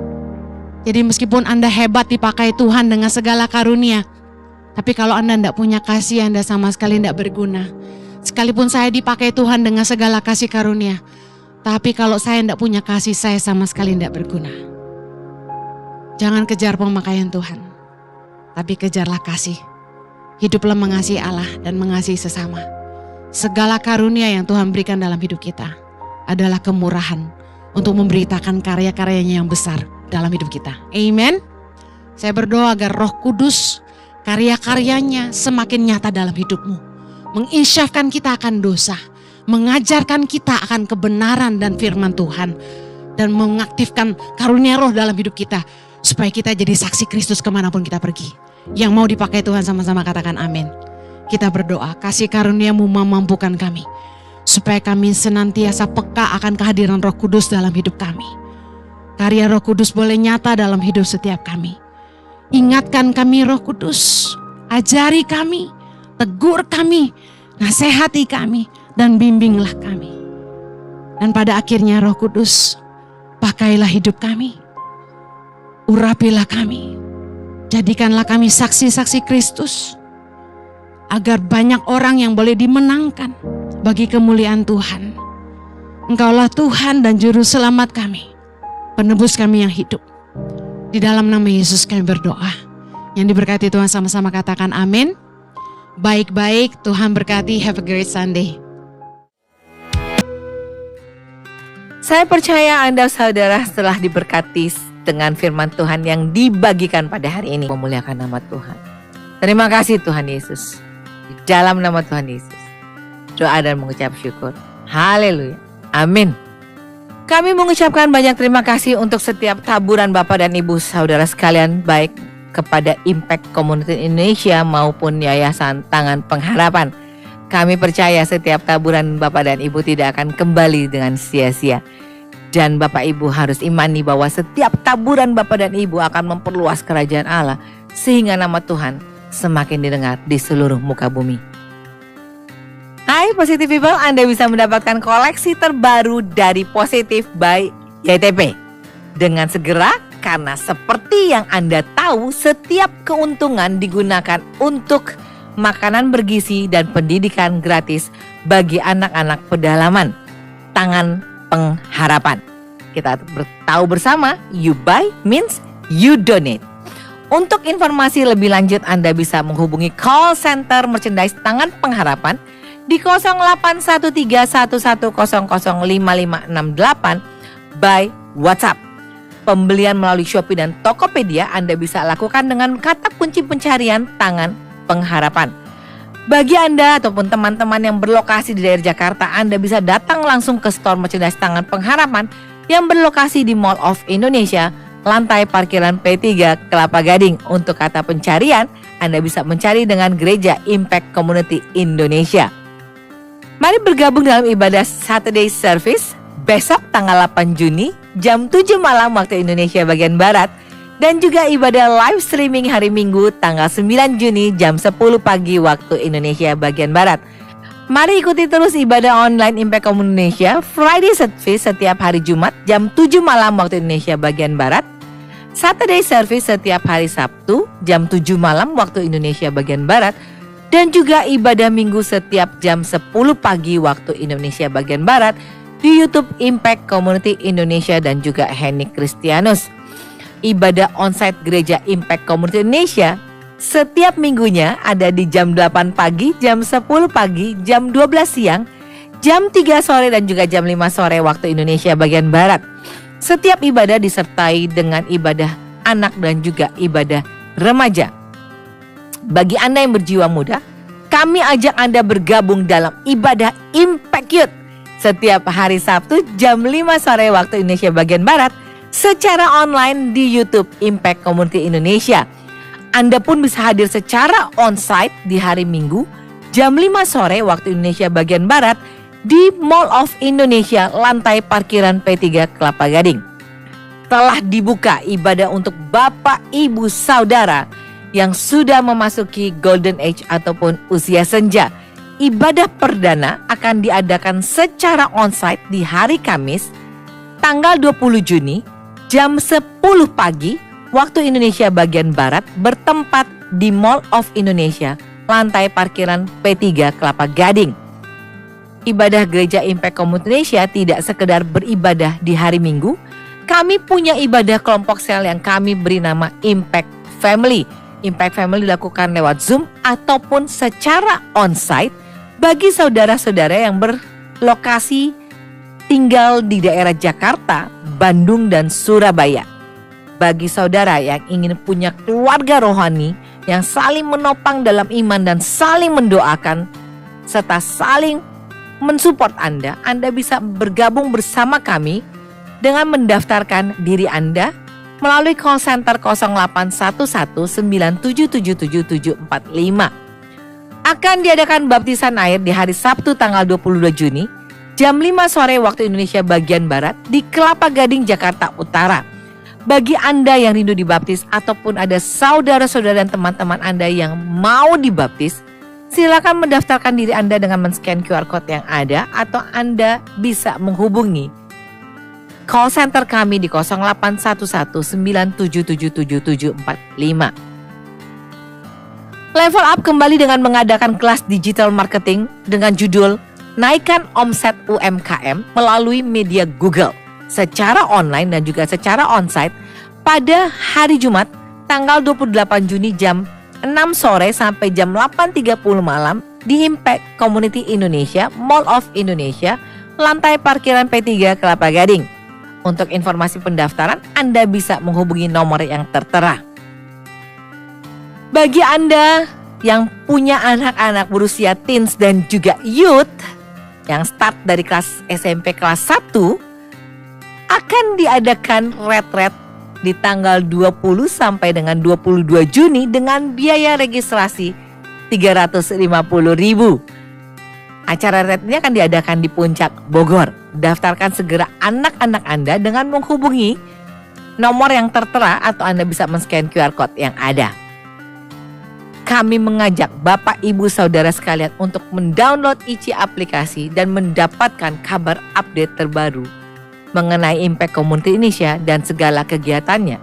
[SPEAKER 2] Jadi meskipun Anda hebat dipakai Tuhan dengan segala karunia, tapi kalau Anda tidak punya kasih, Anda sama sekali tidak berguna. Sekalipun saya dipakai Tuhan dengan segala kasih karunia, tapi kalau saya tidak punya kasih, saya sama sekali tidak berguna. Jangan kejar pemakaian Tuhan, tapi kejarlah kasih. Hiduplah mengasihi Allah dan mengasihi sesama. Segala karunia yang Tuhan berikan dalam hidup kita adalah kemurahan untuk memberitakan karya-karyanya yang besar dalam hidup kita. Amen. Saya berdoa agar Roh Kudus, karya-karyanya semakin nyata dalam hidupmu. Menginsyafkan kita akan dosa, mengajarkan kita akan kebenaran dan firman Tuhan, dan mengaktifkan karunia roh dalam hidup kita, supaya kita jadi saksi Kristus kemanapun kita pergi. Yang mau dipakai Tuhan sama-sama katakan amin. Kita berdoa, kasih karunia-Mu memampukan kami, supaya kami senantiasa peka akan kehadiran Roh Kudus dalam hidup kami. Karya Roh Kudus boleh nyata dalam hidup setiap kami. Ingatkan kami Roh Kudus, ajari kami, tegur kami, nasihati kami, dan bimbinglah kami. Dan pada akhirnya Roh Kudus, pakailah hidup kami, urapilah kami, jadikanlah kami saksi-saksi Kristus, agar banyak orang yang boleh dimenangkan bagi kemuliaan Tuhan. Engkaulah Tuhan dan Juru Selamat kami, penebus kami yang hidup. Di dalam nama Yesus kami berdoa. Yang diberkati Tuhan sama-sama katakan amin. Baik-baik, Tuhan berkati. Have a great Sunday.
[SPEAKER 3] Saya percaya Anda saudara telah diberkati dengan firman Tuhan yang dibagikan pada hari ini. Memuliakan nama Tuhan. Terima kasih Tuhan Yesus. Di dalam nama Tuhan Yesus, doa dan mengucap syukur. Haleluya. Amin. Kami mengucapkan banyak terima kasih untuk setiap taburan Bapak dan Ibu saudara sekalian, baik kepada Impact Community Indonesia maupun Yayasan Tangan Pengharapan. Kami percaya setiap taburan Bapak dan Ibu tidak akan kembali dengan sia-sia. Dan Bapak Ibu harus imani bahwa setiap taburan Bapak dan Ibu akan memperluas kerajaan Allah, sehingga nama Tuhan semakin didengar di seluruh muka bumi. Hai Positive People, Anda bisa mendapatkan koleksi terbaru dari Positive by YTP dengan segera, karena seperti yang Anda tahu, setiap keuntungan digunakan untuk makanan bergizi dan pendidikan gratis bagi anak-anak pedalaman Tangan Pengharapan. Kita tahu bersama, you buy means you donate. Untuk informasi lebih lanjut, Anda bisa menghubungi call center merchandise Tangan Pengharapan di 081311005568 by WhatsApp. Pembelian melalui Shopee dan Tokopedia Anda bisa lakukan dengan kata kunci pencarian Tangan Pengharapan. Bagi Anda ataupun teman-teman yang berlokasi di daerah Jakarta, Anda bisa datang langsung ke store merchandise Tangan Pengharapan yang berlokasi di Mall of Indonesia, lantai parkiran P3 Kelapa Gading. Untuk kata pencarian, Anda bisa mencari dengan Gereja Impact Community Indonesia. Mari bergabung dalam ibadah Saturday Service besok tanggal 8 Juni jam 7 malam waktu Indonesia bagian Barat, dan juga ibadah live streaming hari Minggu tanggal 9 Juni jam 10 pagi waktu Indonesia bagian Barat. Mari ikuti terus ibadah online Impact Community Indonesia Friday Service setiap hari Jumat jam 7 malam waktu Indonesia bagian Barat, Saturday Service setiap hari Sabtu jam 7 malam waktu Indonesia bagian Barat, dan juga ibadah Minggu setiap jam 10 pagi waktu Indonesia bagian Barat di YouTube Impact Community Indonesia dan juga Henik Kristianus. Ibadah onsite Gereja Impact Community Indonesia setiap minggunya ada di jam 8 pagi, jam 10 pagi, jam 12 siang, jam 3 sore dan juga jam 5 sore waktu Indonesia bagian Barat. Setiap ibadah disertai dengan ibadah anak dan juga ibadah remaja. Bagi Anda yang berjiwa muda, kami ajak Anda bergabung dalam ibadah Impact Youth setiap hari Sabtu jam 5 sore waktu Indonesia bagian Barat secara online di YouTube Impact Community Indonesia. Anda pun bisa hadir secara onsite di hari Minggu jam 5 sore waktu Indonesia bagian Barat di Mall of Indonesia, lantai parkiran P3 Kelapa Gading. Telah dibuka ibadah untuk Bapak, Ibu, Saudara yang sudah memasuki Golden Age ataupun usia senja. Ibadah perdana akan diadakan secara onsite di hari Kamis tanggal 20 Juni jam 10 pagi waktu Indonesia bagian Barat, bertempat di Mall of Indonesia, lantai parkiran P3 Kelapa Gading. Ibadah Gereja Impact Community Indonesia tidak sekedar beribadah di hari Minggu. Kami punya ibadah kelompok sel yang kami beri nama Impact Family. Impact Family dilakukan lewat Zoom ataupun secara onsite bagi saudara-saudara yang berlokasi tinggal di daerah Jakarta, Bandung, dan Surabaya. Bagi saudara yang ingin punya keluarga rohani yang saling menopang dalam iman dan saling mendoakan serta saling mensupport Anda, Anda bisa bergabung bersama kami dengan mendaftarkan diri Anda melalui call center 081197777745. Akan diadakan baptisan air di hari Sabtu tanggal 22 Juni jam 5 sore waktu Indonesia bagian Barat di Kelapa Gading, Jakarta Utara. Bagi Anda yang rindu dibaptis ataupun ada saudara-saudara dan teman-teman Anda yang mau dibaptis, silakan mendaftarkan diri Anda dengan men-scan QR Code yang ada atau Anda bisa menghubungi call center kami di 081197777745. Level Up kembali dengan mengadakan kelas digital marketing dengan judul Naikkan Omset UMKM melalui media Google secara online dan juga secara onsite pada hari Jumat tanggal 28 Juni jam 6 sore sampai jam 8.30 malam di Impact Community Indonesia, Mall of Indonesia, lantai parkiran P3 Kelapa Gading. Untuk informasi pendaftaran, Anda bisa menghubungi nomor yang tertera. Bagi Anda yang punya anak-anak berusia teens dan juga youth yang start dari kelas SMP kelas 1, akan diadakan retret di tanggal 20 sampai dengan 22 Juni dengan biaya registrasi 350.000. Acara retret ini akan diadakan di Puncak Bogor. Daftarkan segera anak-anak Anda dengan menghubungi nomor yang tertera atau Anda bisa men-scan QR Code yang ada. Kami mengajak Bapak Ibu Saudara sekalian untuk mendownload ICI aplikasi dan mendapatkan kabar update terbaru mengenai Impact Community Indonesia dan segala kegiatannya.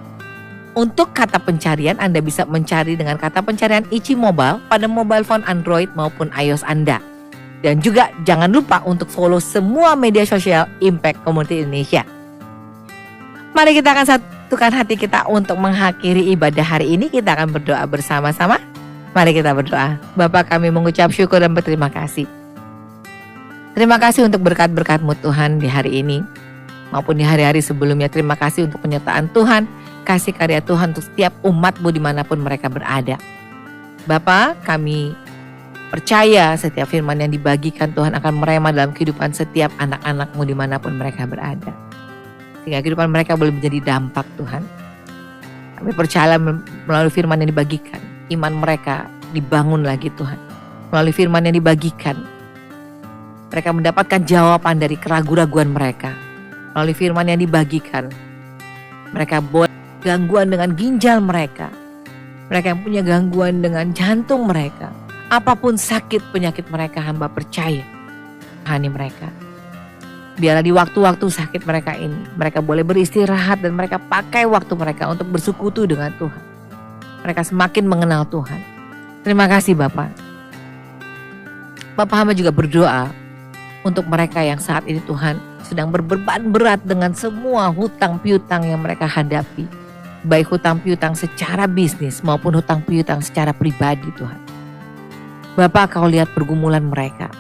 [SPEAKER 3] Untuk kata pencarian, Anda bisa mencari dengan kata pencarian ICI Mobile pada mobile phone Android maupun iOS Anda. Dan juga jangan lupa untuk follow semua media sosial Impact Community Indonesia. Mari kita akan satukan hati kita untuk mengakhiri ibadah hari ini. Kita akan berdoa bersama-sama. Mari kita berdoa. Bapa, kami mengucap syukur dan berterima kasih. Terima kasih untuk berkat-berkat-Mu Tuhan di hari ini maupun di hari-hari sebelumnya. Terima kasih untuk penyertaan Tuhan, kasih karya Tuhan untuk setiap umat-Mu dimanapun mereka berada. Bapa, kami percaya setiap firman yang dibagikan Tuhan akan merema dalam kehidupan setiap anak-anak-Mu dimanapun mereka berada. Sehingga kehidupan mereka boleh menjadi dampak Tuhan. Kami percaya melalui firman yang dibagikan, iman mereka dibangun lagi Tuhan. Melalui firman yang dibagikan, mereka mendapatkan jawaban dari keraguan-raguan mereka. Melalui firman yang dibagikan, mereka boleh gangguan dengan ginjal mereka. Mereka yang punya gangguan dengan jantung mereka. Apapun sakit penyakit mereka, hamba percaya Tuhani mereka. Biarlah di waktu-waktu sakit mereka ini, mereka boleh beristirahat dan mereka pakai waktu mereka untuk bersekutu dengan Tuhan. Mereka semakin mengenal Tuhan. Terima kasih Bapak. Bapak hamba juga berdoa untuk mereka yang saat ini Tuhan sedang berbeban berat dengan semua hutang piutang yang mereka hadapi. Baik hutang piutang secara bisnis maupun hutang piutang secara pribadi Tuhan. Bapak, Kau lihat pergumulan mereka.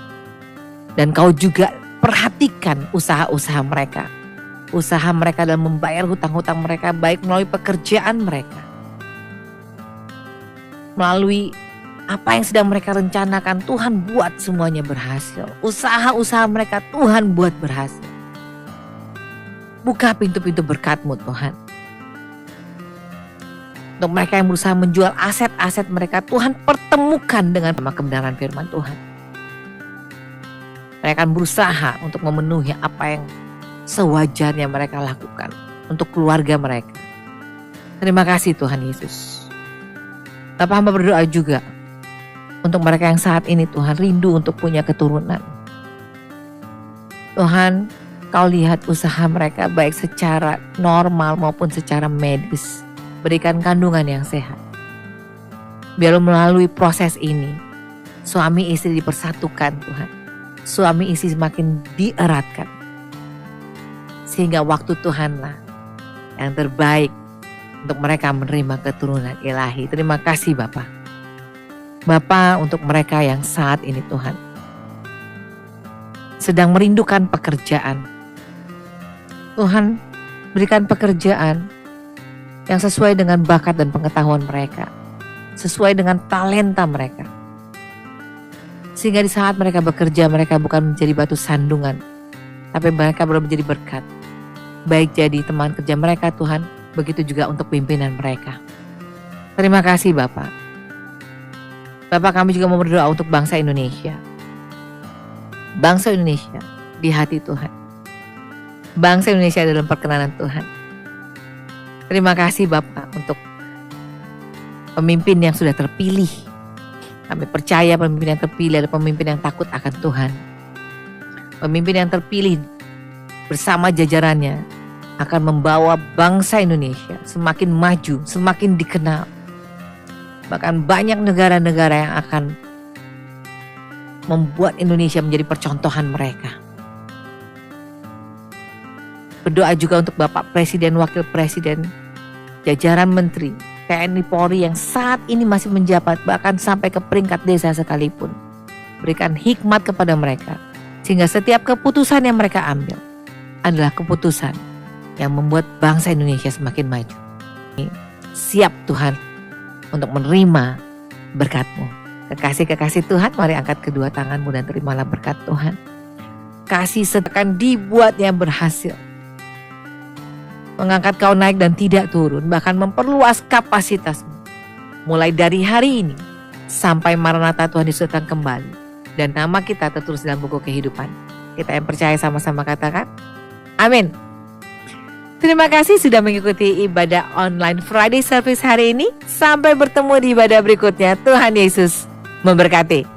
[SPEAKER 3] Dan Kau juga perhatikan usaha-usaha mereka. Usaha mereka dalam membayar hutang-hutang mereka baik melalui pekerjaan mereka. Melalui apa yang sedang mereka rencanakan, Tuhan buat semuanya berhasil. Usaha-usaha mereka Tuhan buat berhasil. Buka pintu-pintu berkat-Mu Tuhan. Untuk mereka yang berusaha menjual aset-aset mereka, Tuhan pertemukan dengan kebenaran firman Tuhan. Mereka akan berusaha untuk memenuhi apa yang sewajarnya mereka lakukan untuk keluarga mereka. Terima kasih Tuhan Yesus. Bapak hamba berdoa juga untuk mereka yang saat ini Tuhan rindu untuk punya keturunan. Tuhan, Kau lihat usaha mereka baik secara normal maupun secara medis. Berikan kandungan yang sehat. Biar melalui proses ini, suami istri dipersatukan Tuhan. Suami istri semakin dieratkan. Sehingga waktu Tuhanlah yang terbaik untuk mereka menerima keturunan ilahi. Terima kasih Bapa. Bapa, untuk mereka yang saat ini Tuhan sedang merindukan pekerjaan. Tuhan, berikan pekerjaan yang sesuai dengan bakat dan pengetahuan mereka. Sesuai dengan talenta mereka. Sehingga di saat mereka bekerja, mereka bukan menjadi batu sandungan. Tapi mereka boleh menjadi berkat. Baik jadi teman kerja mereka Tuhan, begitu juga untuk pimpinan mereka. Terima kasih Bapak. Bapak, kami juga mau berdoa untuk bangsa Indonesia. Bangsa Indonesia di hati Tuhan. Bangsa Indonesia dalam perkenanan Tuhan. Terima kasih Bapak untuk pemimpin yang sudah terpilih. Kami percaya pemimpin yang terpilih adalah pemimpin yang takut akan Tuhan. Pemimpin yang terpilih bersama jajarannya akan membawa bangsa Indonesia semakin maju, semakin dikenal. Bahkan banyak negara-negara yang akan membuat Indonesia menjadi percontohan mereka. Berdoa juga untuk Bapak Presiden, Wakil Presiden, jajaran Menteri, TNI Polri yang saat ini masih menjabat bahkan sampai ke peringkat desa sekalipun. Berikan hikmat kepada mereka sehingga setiap keputusan yang mereka ambil adalah keputusan yang membuat bangsa Indonesia semakin maju. Siap Tuhan untuk menerima berkat-Mu. Kekasih-kekasih Tuhan, mari angkat kedua tanganmu dan terimalah berkat Tuhan. Kasih akan dibuatnya berhasil. Mengangkat kau naik dan tidak turun, bahkan memperluas kapasitasmu. Mulai dari hari ini sampai Maranatha Tuhan Yesus datang kembali. Dan nama kita tertulis dalam buku kehidupan. Kita yang percaya sama-sama katakan, amin. Terima kasih sudah mengikuti ibadah online Friday Service hari ini. Sampai bertemu di ibadah berikutnya. Tuhan Yesus memberkati.